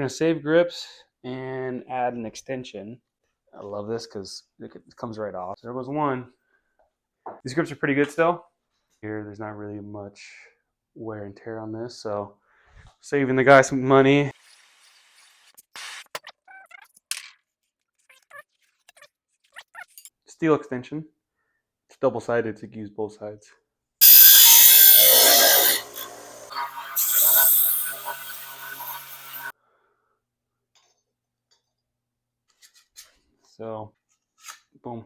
Gonna save grips and add an extension. I love this because it comes right off. There goes one. These grips are pretty good still. Here, there's not really much wear and tear on this, so saving the guy some money. Steel extension. It's double-sided, so you can use both sides. So, boom.